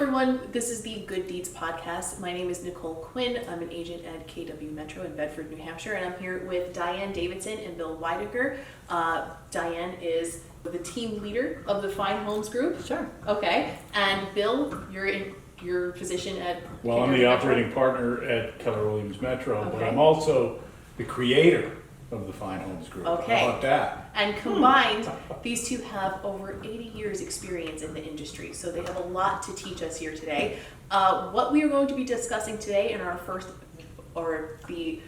everyone. This is the Good Deeds podcast. My name is Nicole Quinn. I'm an agent at KW Metro in Bedford, New Hampshire, and I'm here with Diane Davidson and Bill Weidecker. Diane is the team leader of the Fine Homes Group. Sure. Okay. And Bill, you're in your position at Well, KW I'm the Metro? operating partner at Keller Williams Metro, but Okay. I'm also the creator of the Fine Homes Group. Okay. How about that? And combined, these two have over 80 years experience in the industry, so they have a lot to teach us here today. What we are going to be discussing today in our first, or the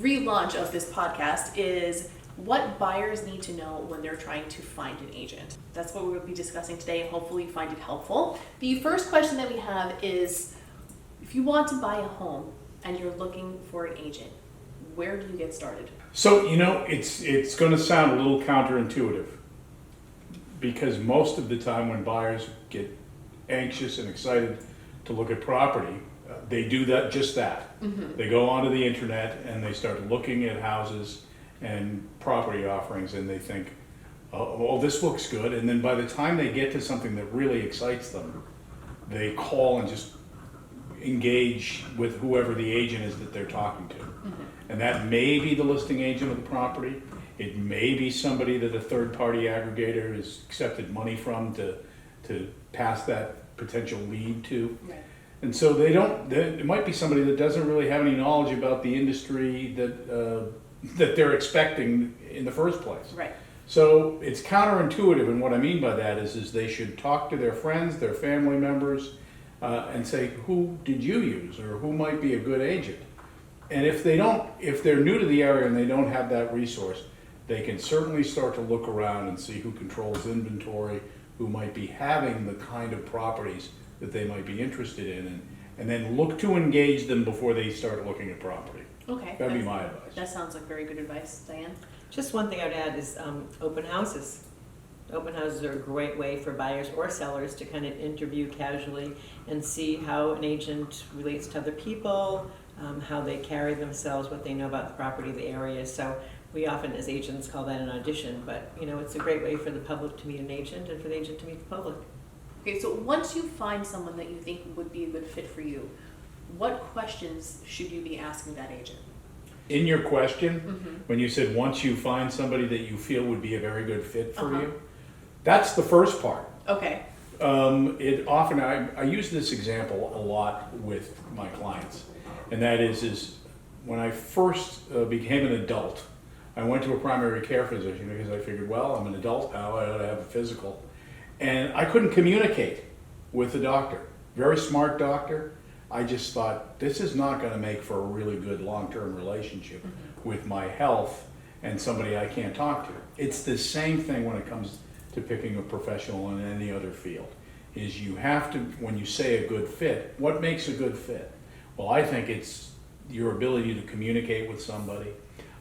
relaunch of this podcast, is what buyers need to know when they're trying to find an agent. That's what we're going to be discussing today, and hopefully you find it helpful. The first question that we have is, if you want to buy a home and you're looking for an agent, where do you get started? So, it's going to sound a little counterintuitive because most of the time when buyers get anxious and excited to look at property, they do just that. Mm-hmm. They go onto the internet and they start looking at houses and property offerings and they think, oh, this looks good. And then by the time they get to something that really excites them, they call and just engage with whoever the agent is that they're talking to. Mm-hmm. And that may be the listing agent of the property. It may be somebody that a third-party aggregator has accepted money from to pass that potential lead to. Right. And so it might be somebody that doesn't really have any knowledge about the industry that they're expecting in the first place. Right. So it's counterintuitive, and what I mean by that is they should talk to their friends, their family members, and say, who did you use, or who might be a good agent? And if they're new to the area and they don't have that resource, they can certainly start to look around and see who controls inventory, who might be having the kind of properties that they might be interested in, and then look to engage them before they start looking at property. Okay. That'd be my advice. That sounds like very good advice, Diane. Just one thing I'd add is open houses. Open houses are a great way for buyers or sellers to kind of interview casually and see how an agent relates to other people, how they carry themselves, what they know about the property, the area. So we often, as agents, call that an audition, but it's a great way for the public to meet an agent and for the agent to meet the public. Okay, so once you find someone that you think would be a good fit for you, what questions should you be asking that agent? In your question, Mm-hmm. when you said once you find somebody that you feel would be a very good fit for you, that's the first part. Okay. I use this example a lot with my clients, and that is when I first became an adult, I went to a primary care physician because I figured, well, I'm an adult now, I ought to have a physical, and I couldn't communicate with the doctor. Very smart doctor. I just thought, this is not going to make for a really good long-term relationship with my health and somebody I can't talk to. It's the same thing when it comes to picking a professional in any other field, is you have to, when you say a good fit, what makes a good fit? Well, I think it's your ability to communicate with somebody.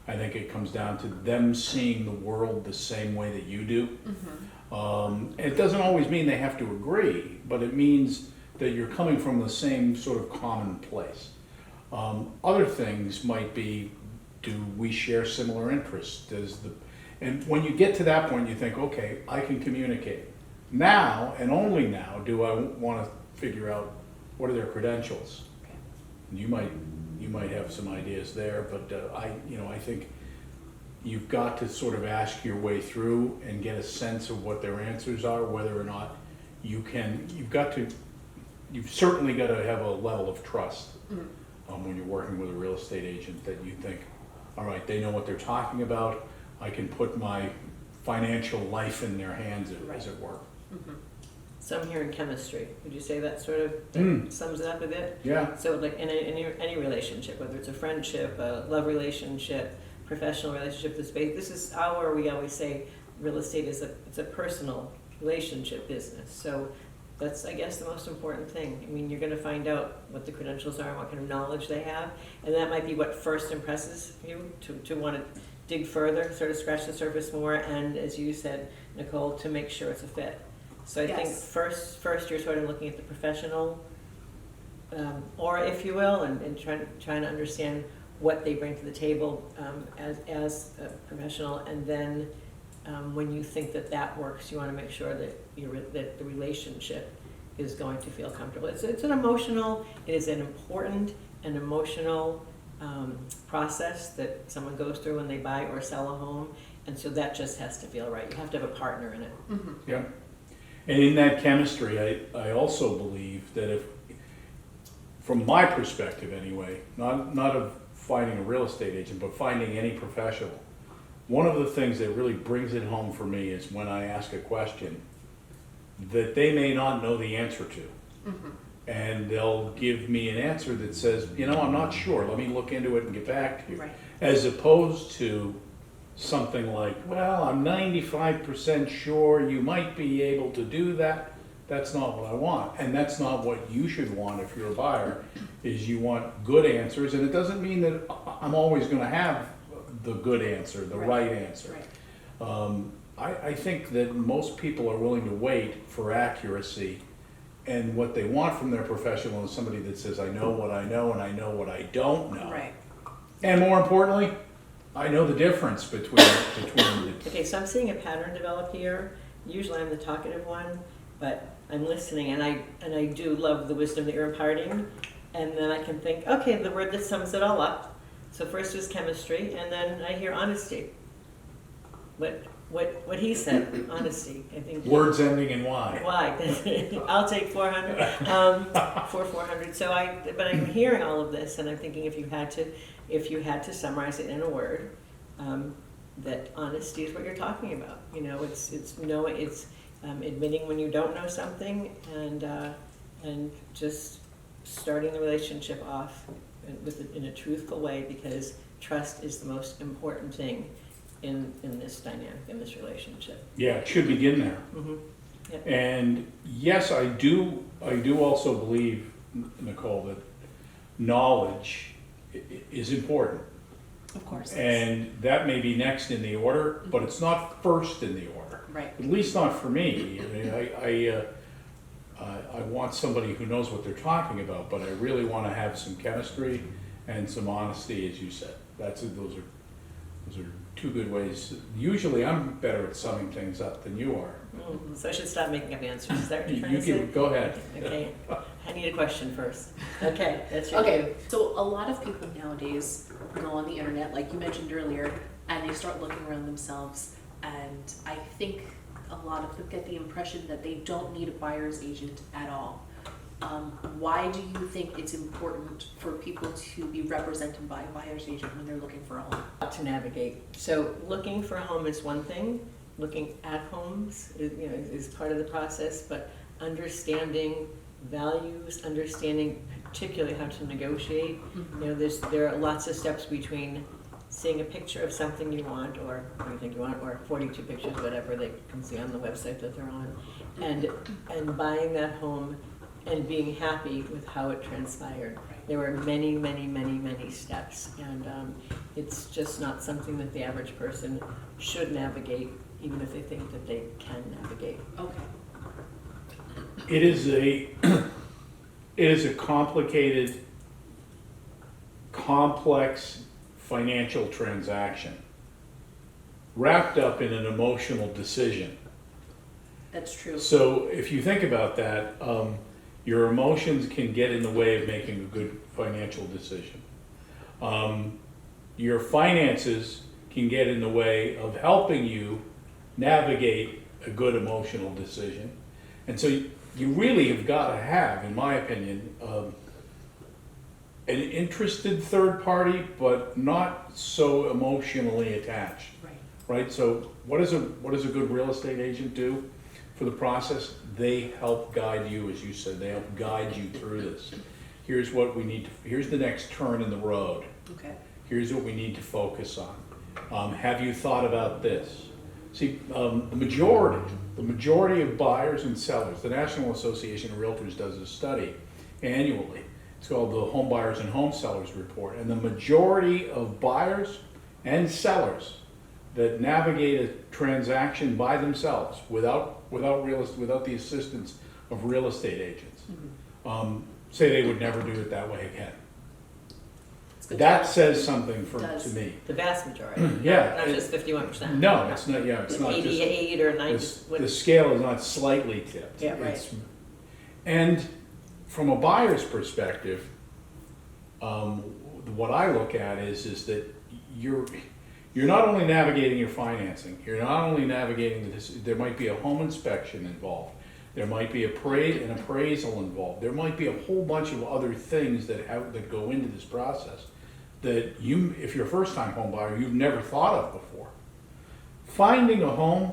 I think it comes down to them seeing the world the same way that you do. Mm-hmm. It doesn't always mean they have to agree, but it means that you're coming from the same sort of common place. Other things might be, do we share similar interests? And when you get to that point, you think, okay, I can communicate. Now, and only now, do I want to figure out what are their credentials. And you might have some ideas there, but I think you've got to sort of ask your way through and get a sense of what their answers are, whether or not you've certainly got to have a level of trust when you're working with a real estate agent, that you think, all right, they know what they're talking about. I can put my financial life in their hands, as it were. Mm-hmm. So I'm hearing chemistry. Would you say that sort of sums it up a bit? Yeah. So like in any relationship, whether it's a friendship, a love relationship, professional relationship, this is we always say real estate is it's a personal relationship business. So that's, I guess, the most important thing. I mean, you're going to find out what the credentials are and what kind of knowledge they have, and that might be what first impresses you to want to dig further, sort of scratch the surface more, and as you said, Nicole, to make sure it's a fit. So I think first you're sort of looking at the professional, or if you will, and trying to understand what they bring to the table as a professional, and then when you think that works, you want to make sure that that the relationship is going to feel comfortable. It's an emotional, it is an important and emotional process that someone goes through when they buy or sell a home, and so that just has to feel right. You have to have a partner in it. Yeah. And in that chemistry, I also believe that if, from my perspective anyway, not of finding a real estate agent, but finding any professional, one of the things that really brings it home for me is when I ask a question that they may not know the answer to. And they'll give me an answer that says, you know, I'm not sure, let me look into it and get back to you. Right. As opposed to something like, well, I'm 95% sure you might be able to do that. That's not what I want. And that's not what you should want if you're a buyer, is you want good answers. And it doesn't mean that I'm always gonna have the good answer, the right answer. I think that most people are willing to wait for accuracy, and what they want from their professional is somebody that says, I know what I know and I know what I don't know. Right. And more importantly, I know the difference between the Okay, so I'm seeing a pattern develop here. Usually I'm the talkative one, but I'm listening, and I do love the wisdom that you're imparting. And then I can think, okay, the word that sums it all up. So first was chemistry, and then I hear honesty. What he said, honesty. I think words ending in Y. why? I'll take 400 for 400. So but I'm hearing all of this, and I'm thinking if you had to summarize it in a word, that honesty is what you're talking about. You know, it's admitting when you don't know something, and just starting the relationship off in a truthful way, because trust is the most important thing in this dynamic, in this relationship. Yeah, it should begin there. Yep. And yes, I do also believe, Nicole, that knowledge is important. Of course. And that may be next in the order, but it's not first in the order. Right. At least not for me. I mean, I want somebody who knows what they're talking about, but I really want to have some chemistry and some honesty, as you said. Those are two good ways. Usually I'm better at summing things up than you are. So I should stop making up answers. Is that what you're trying to say? Go ahead. Okay. I need a question first. Okay, that's your Okay, so a lot of people nowadays go on the internet, like you mentioned earlier, and they start looking around themselves, and I think a lot of them get the impression that they don't need a buyer's agent at all. Why do you think it's important for people to be represented by a buyer's agent when they're looking for a home? to navigate. So looking for a home is one thing. Looking at homes is part of the process, but understanding values, understanding particularly how to negotiate. There are lots of steps between seeing a picture of something you want, or what you think you want, or 42 pictures, whatever they can see on the website that they're on, and buying that home and being happy with how it transpired. There were many, many, many, many steps, and it's just not something that the average person should navigate, even if they think that they can navigate. Okay. It is a complicated, complex financial transaction wrapped up in an emotional decision. That's true. So if you think about that, your emotions can get in the way of making a good financial decision. Your finances can get in the way of helping you navigate a good emotional decision. And so you really have got to have, in my opinion, an interested third party, but not so emotionally attached. Right? So what does a good real estate agent do for the process? They help guide you, as you said, they help guide you through this. Here's what we need to, here's the next turn in the road. Okay. Here's what we need to focus on. Have you thought about this? See, the majority of buyers and sellers, the National Association of Realtors does a study annually. It's called the Homebuyers and Home Sellers Report. And the majority of buyers and sellers that navigate a transaction by themselves without the assistance of real estate agents, say they would never do it that way again. That says something to me. The vast majority. Yeah. Not just 51%. No, it's not. Yeah, it's not 88 or 90. The scale is not slightly tipped. Yeah, right. And from a buyer's perspective, what I look at is that you're not only navigating your financing, you're not only navigating this, there might be a home inspection involved, there might be an appraisal involved, there might be a whole bunch of other things that go into this process that if you're a first-time home buyer, you've never thought of before. Finding a home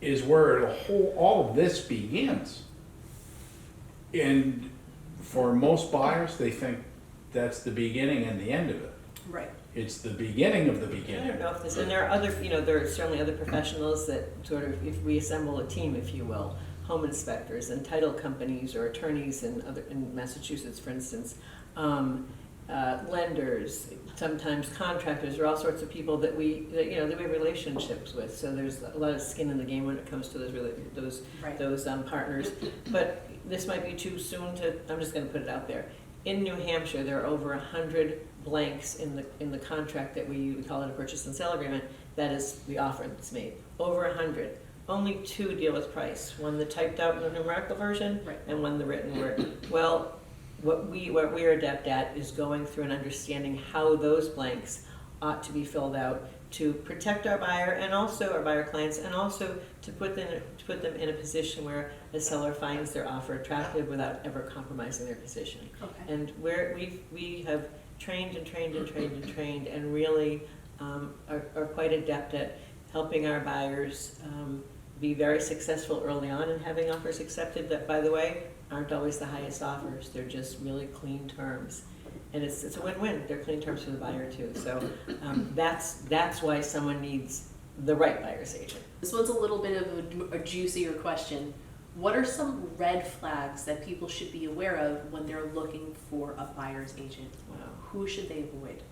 is where all of this begins. And for most buyers, they think that's the beginning and the end of it. Right. It's the beginning of the I beginning. don't know if this, and there are other, there are certainly other professionals that sort of, if we assemble a team, if you will, home inspectors and title companies or attorneys in Massachusetts, for instance, lenders, sometimes contractors, or all sorts of people that we have relationships with. So there's a lot of skin in the game when it comes to those partners. But this might be too soon to. I'm just going to put it out there. In New Hampshire, there are over 100 blanks in the contract that we call it a purchase and sale agreement. That is the offer that's made. Over 100. Only 2 deal with price. One the typed out in the numerical version, and one the written word. Well, what we're adept at is going through and understanding how those blanks ought to be filled out to protect our buyer and also our buyer clients, and also to put them in a position where the seller finds their offer attractive without ever compromising their position. Okay. And we have trained and really are quite adept at helping our buyers be very successful early on in having offers accepted that, by the way, aren't always the highest offers. They're just really clean terms. And it's a win-win. They're clean terms for the buyer too. So that's why someone needs the right buyer's agent. This one's a little bit of a juicier question. What are some red flags that people should be aware of when they're looking for a buyer's agent? Wow. Who should they avoid?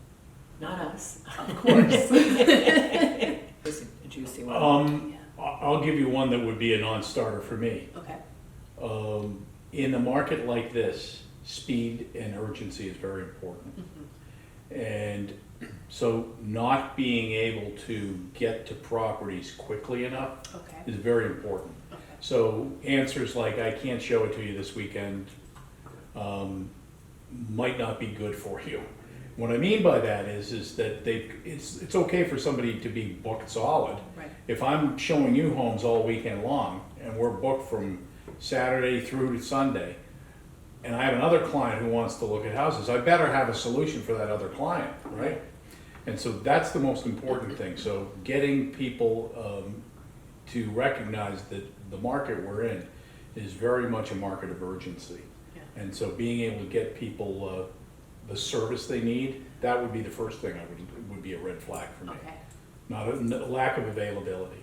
Not us. Of course. It's a juicy one. I'll give you one that would be a non-starter for me. Okay. In a market like this, speed and urgency is very important. Mm-hmm. And so not being able to get to properties quickly enough is very important. Okay. So answers like, I can't show it to you this weekend, might not be good for you. What I mean by that is that it's okay for somebody to be booked solid. Right. If I'm showing you homes all weekend long and we're booked from Saturday through to Sunday, and I have another client who wants to look at houses, I better have a solution for that other client, right? And so that's the most important thing. So getting people to recognize that the market we're in is very much a market of urgency. Yeah. And so being able to get people the service they need, that would be the first thing would be a red flag for me. Okay. Not a lack of availability.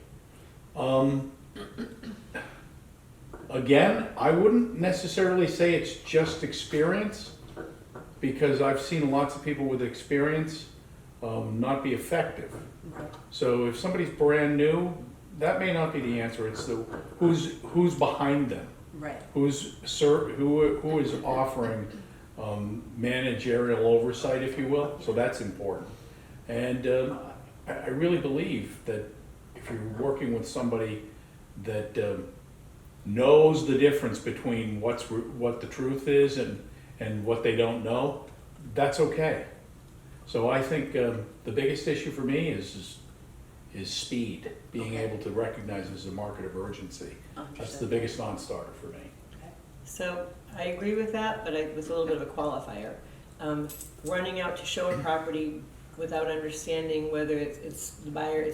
Again, I wouldn't necessarily say it's just experience, because I've seen lots of people with experience not be effective. Right. So if somebody's brand new, that may not be the answer. It's who's behind them, Right. who is offering managerial oversight, if you will. So that's important. And I really believe that if you're working with somebody that knows the difference between what the truth is and what they don't know, that's okay. So I think the biggest issue for me is speed, being able to recognize this as a market of urgency. That's the biggest non-starter for me. Okay. So I agree with that, but with a little bit of a qualifier. Running out to show a property without understanding whether it's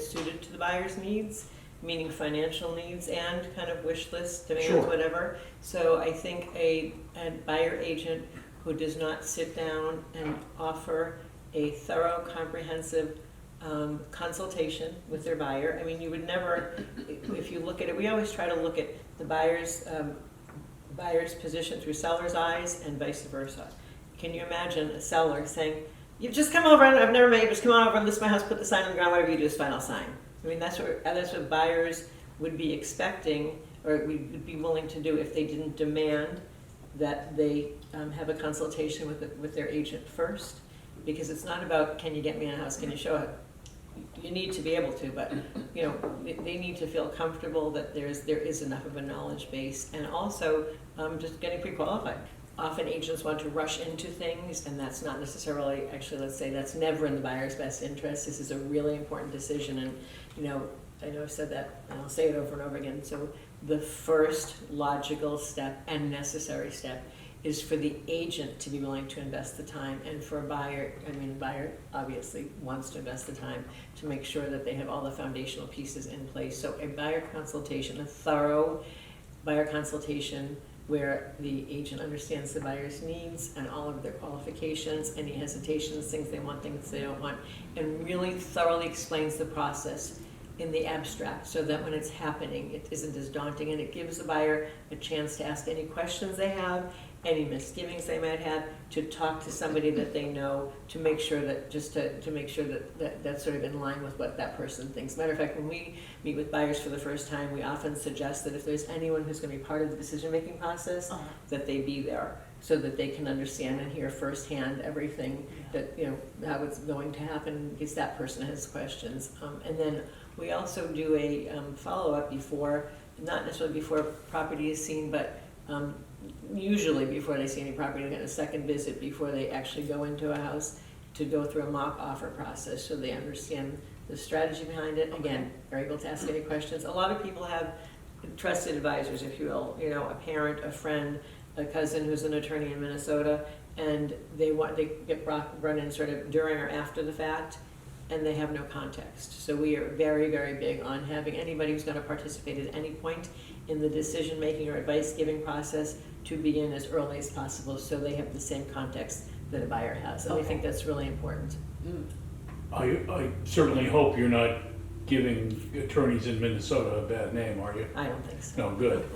suited to the buyer's needs, meaning financial needs and kind of wish list, demands, Sure. whatever. So I think a buyer agent who does not sit down and offer a thorough, comprehensive consultation with their buyer. I mean, you would never, if you look at it, we always try to look at the buyer's position through seller's eyes and vice versa. Can you imagine a seller saying, "You've just come over, and I've never met you, just come on over and list my house, put the sign on the ground, whatever you do is fine, I'll sign." I mean, that's what buyers would be expecting, or would be willing to do if they didn't demand that they have a consultation with their agent first. Because it's not about, can you get me in a house, can you show it? you need to be able to, but, you know, they need to feel comfortable that there is enough of a knowledge base, and also, just getting pre-qualified. Often agents want to rush into things, and that's not necessarily, actually, let's say that's never in the buyer's best interest. This is a really important decision, and, you know, I know I've said that, and I'll say it over and over again. So the first logical step and necessary step is for the agent to be willing to invest the time, and for a buyer, I mean, a buyer obviously wants to invest the time to make sure that they have all the foundational pieces in place. So a buyer consultation, a thorough buyer consultation, where the agent understands the buyer's needs and all of their qualifications, any hesitations, things they want, things they don't want, and really thoroughly explains the process in the abstract, so that when it's happening, it isn't as daunting, and it gives the buyer a chance to ask any questions they have, any misgivings they might have, to talk to somebody that they know, to make sure that, just to make sure that that's sort of in line with what that person thinks. Matter of fact, when we meet with buyers for the first time, we often suggest that if there's anyone who's going to be part of the decision-making process, that they be there, so that they can understand and hear firsthand everything that, you know, how it's going to happen, in case that person has questions. And then we also do a follow-up before, not necessarily before property is seen, but usually before they see any property, they get a second visit before they actually go into a house, to go through a mock offer process, so they understand the strategy behind it. Again, they're able to ask any questions. A lot of people have trusted advisors, if you will, you know, a parent, a friend, a cousin who's an attorney in Minnesota, and they get brought in sort of during or after the fact, and they have no context. So we are very, very big on having anybody who's going to participate at any point in the decision-making or advice-giving process to be in as early as possible, so they have the same context that a buyer has. And we think that's really important. I certainly hope you're not giving attorneys in Minnesota a bad name, are you? I don't think so. No, good.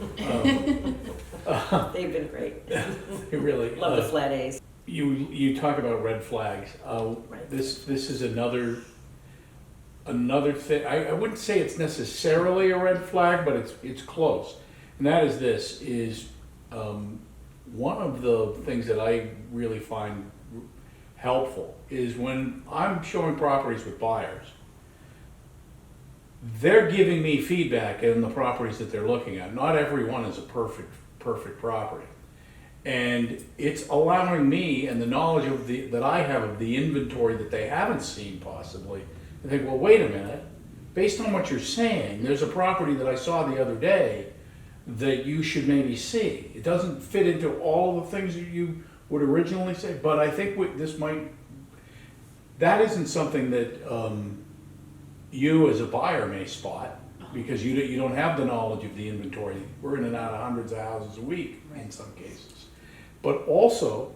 They've been great. They really Love the flat A's. You talk about red flags. Right. This is another thing. I wouldn't say it's necessarily a red flag, but it's close. And that is this is one of the things that I really find helpful is when I'm showing properties with buyers, they're giving me feedback on the properties that they're looking at. Not every one is a perfect property. And it's allowing me and the knowledge of that I have of the inventory that they haven't seen possibly, to think, well, wait a minute, based on what you're saying, there's a property that I saw the other day that you should maybe see. It doesn't fit into all the things that you would originally say, but I think that isn't something that you as a buyer may spot, because you don't have the knowledge of the inventory. We're in and out of hundreds of houses a week in some cases. But also,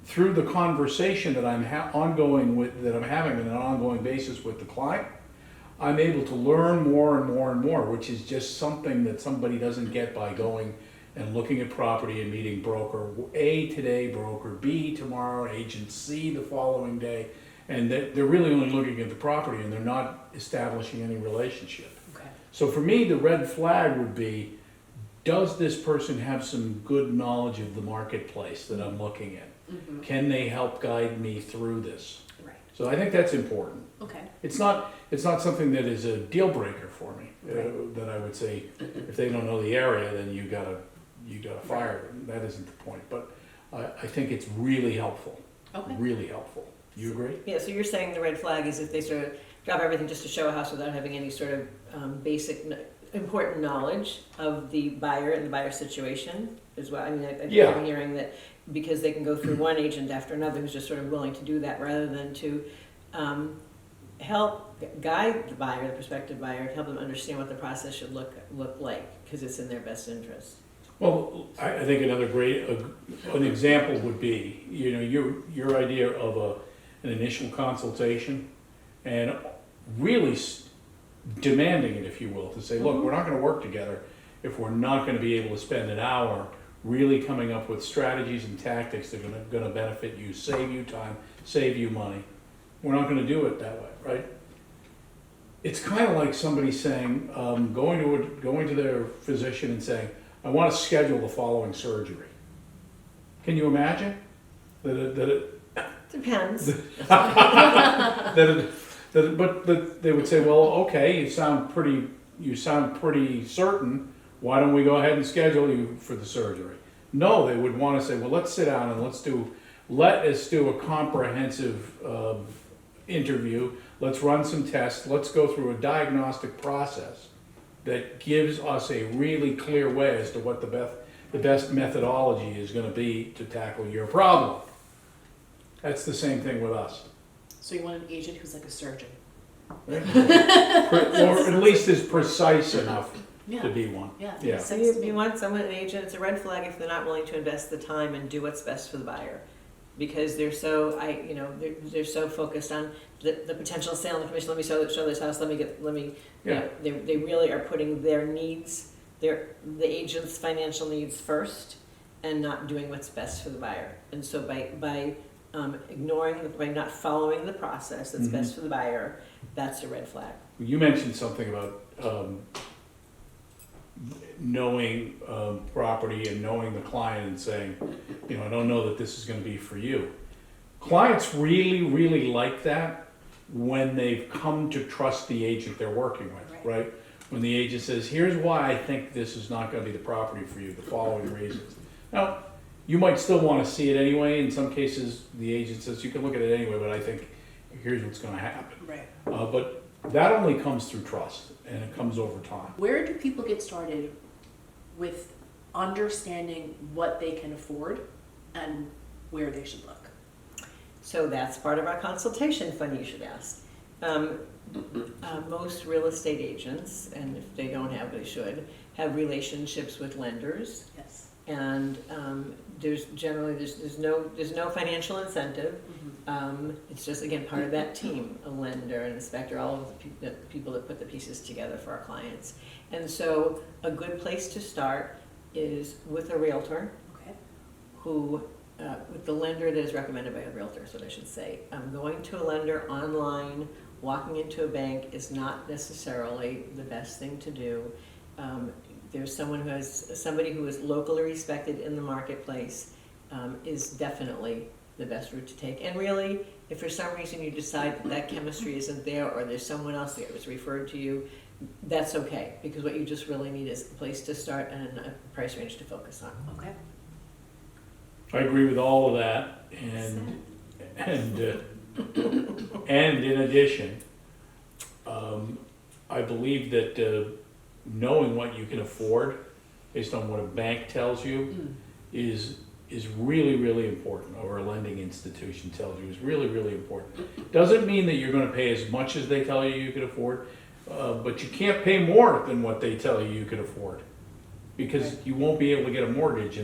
through the conversation that I'm having on an ongoing basis with the client, I'm able to learn more and more and more, which is just something that somebody doesn't get by going and looking at property and meeting broker A today, broker B tomorrow, agent C the following day, and they're really only looking at the property and they're not establishing any relationship. Okay. So for me, the red flag would be, does this person have some good knowledge of the marketplace that I'm looking at? Mm-hmm. Can they help guide me through this? Right. So I think that's important. Okay. It's not something that is a deal breaker for me. That I would say, if they don't know the area, then you gotta fire them. That isn't the point. But I think it's really helpful. Okay. Really helpful. You agree? Yeah, so you're saying the red flag is if they sort of drop everything just to show a house without having any sort of basic important knowledge of the buyer and the buyer situation as well. I mean, I'm hearing that because they can go through one agent after another who's just sort of willing to do that, rather than to help guide the buyer, the prospective buyer, help them understand what the process should look like, because it's in their best interest. Well, I think another great an example would be, your idea of an initial consultation, and really demanding it, if you will, to say, look, we're not going to work together if we're not going to be able to spend an hour really coming up with strategies and tactics that are going to benefit you, save you time, save you money. We're not going to do it that way, right? It's kind of like somebody saying, going to their physician and saying, I want to schedule the following surgery. Can you imagine that Depends. But they would say, well, okay, you sound pretty certain. Why don't we go ahead and schedule you for the surgery? No, they would want to say, well, let's sit down and let us do a comprehensive interview. Let's run some tests. Let's go through a diagnostic process that gives us a really clear way as to what the best methodology is going to be to tackle your problem. That's the same thing with us. So you want an agent who's like a surgeon? Or at least is precise enough to Yeah, be one. yeah. Yeah. Makes So sense to me. you want someone, an agent, it's a red flag if they're not willing to invest the time and do what's best for the buyer. Because they're so, they're so focused on the potential sale and the commission, let me show this house, Yeah. they really are putting their needs, the agent's financial needs first and not doing what's best for the buyer. And so by by not following the process that's best for the buyer, that's a red flag. You mentioned something about knowing property and knowing the client and saying, I don't know that this is going to be for you. Clients really, really like that when they've come to trust the agent they're working with, right? When the agent says, here's why I think this is not going to be the property for you, the following reasons. Now, you might still want to see it anyway. In some cases, the agent says, you can look at it anyway, but I think here's what's going to happen. Right. But that only comes through trust, and it comes over time. Where do people get started with understanding what they can afford and where they should look? So that's part of our consultation fund, you should ask. Most real estate agents, and if they don't have, they should, have relationships with lenders. Yes. And there's no financial incentive. It's just, again, part of that team, a lender, an inspector, all of the people that put the pieces together for our clients. And so a good place to start is with a realtor Okay. who, with the lender that is recommended by a realtor, is what I should say. Going to a lender online, walking into a bank is not necessarily the best thing to do. There's somebody who is locally respected in the marketplace is definitely the best route to take. And really, if for some reason you decide that chemistry isn't there, or there's someone else that was referred to you, that's okay, because what you just really need is a place to start and a price range to focus on. Okay. I agree with all of that, and in addition, I believe that knowing what you can afford based on what a bank tells you is really, really important, or a lending institution tells you is really, really important. Doesn't mean that you're going to pay as much as they tell you can afford, but you can't pay more than what they tell you can afford, because you won't be able to get a mortgage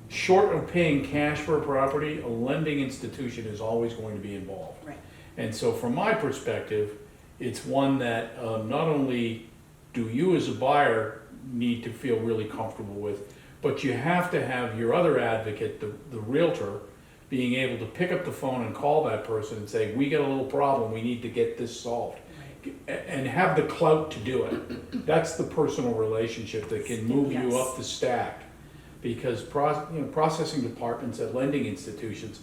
short of paying cash for a property, a lending institution is always going to be involved. Right. And so from my perspective, it's one that not only do you as a buyer need to feel really comfortable with, but you have to have your other advocate, the realtor, being able to pick up the phone and call that person and say, we got a little problem, we need to get this solved. Right. And have the clout to do it. That's the personal relationship that can move you up the stack. Because processing departments at lending institutions,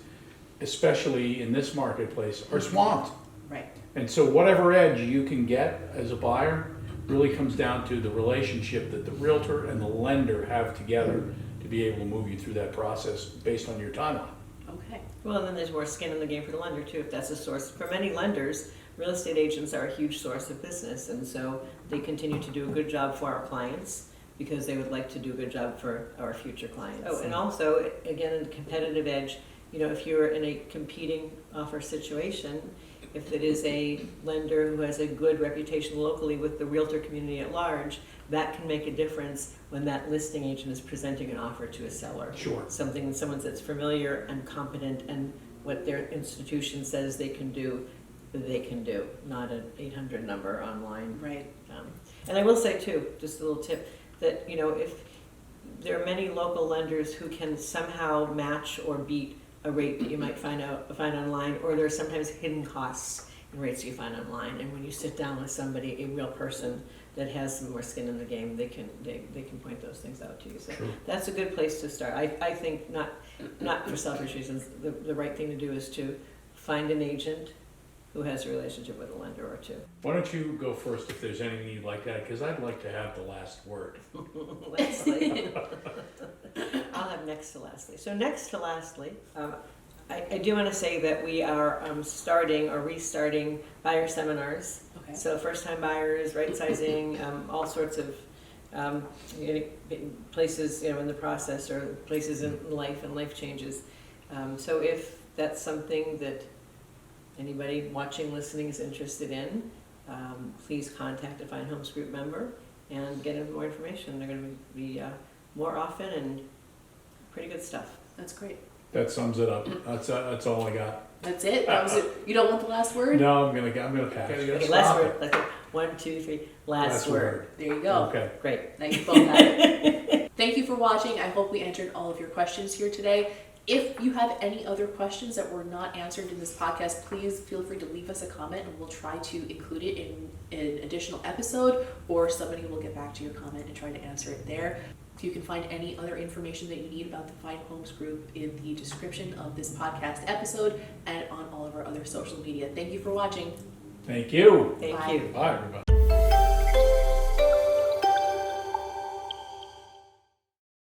especially in this marketplace, are swamped. Right. And so whatever edge you can get as a buyer really comes down to the relationship that the realtor and the lender have together to be able to move you through that process based on your timeline. Okay. Well, then there's more skin in the game for the lender too, if that's a source. For many lenders, real estate agents are a huge source of business, and so they continue to do a good job for our clients, because they would like to do a good job for our future clients. Oh, and also, again, a competitive edge, if you're in a competing offer situation, if it is a lender who has a good reputation locally with the realtor community at large, that can make a difference when that listing agent is presenting an offer to a seller. Sure. Someone that's familiar and competent, and what their institution says they can do, not an 800 number online. Right. And I will say too, just a little tip, that if there are many local lenders who can somehow match or beat a rate that you might find online, or there are sometimes hidden costs and rates you find online. And when you sit down with somebody, a real person that has some more skin in the game, they can point those things out to you. So True. that's a good place to start. I think not for selfish reasons. The right thing to do is to find an agent who has a relationship with a lender or two. Why don't you go first if there's anything you'd like to add, because I'd like to have the last word. Lastly, I'll have next to lastly. So next to lastly, I do want to say that we are starting or restarting buyer seminars. Okay. So first-time buyers, right sizing, all sorts of places, in the process, or places in life and life changes. So if that's something that anybody watching, listening is interested in, please contact a Fine Homes Group member and get more information. They're going to be more often and pretty good stuff. That's great. That sums it up. That's all I got. That's it? That was it? You don't want the last word? No, I'm gonna pass. Okay, last word. Let's go. 1, 2, 3. Last word. There you go. Okay. Great. Now you both have it. Thank you for watching. I hope we answered all of your questions here today. If you have any other questions that were not answered in this podcast, please feel free to leave us a comment and we'll try to include it in an additional episode, or somebody will get back to your comment and try to answer it there. You can find any other information that you need about the Fine Homes Group in the description of this podcast episode and on all of our other social media. Thank you for watching. Thank you. Thank Bye. you. Bye, everybody.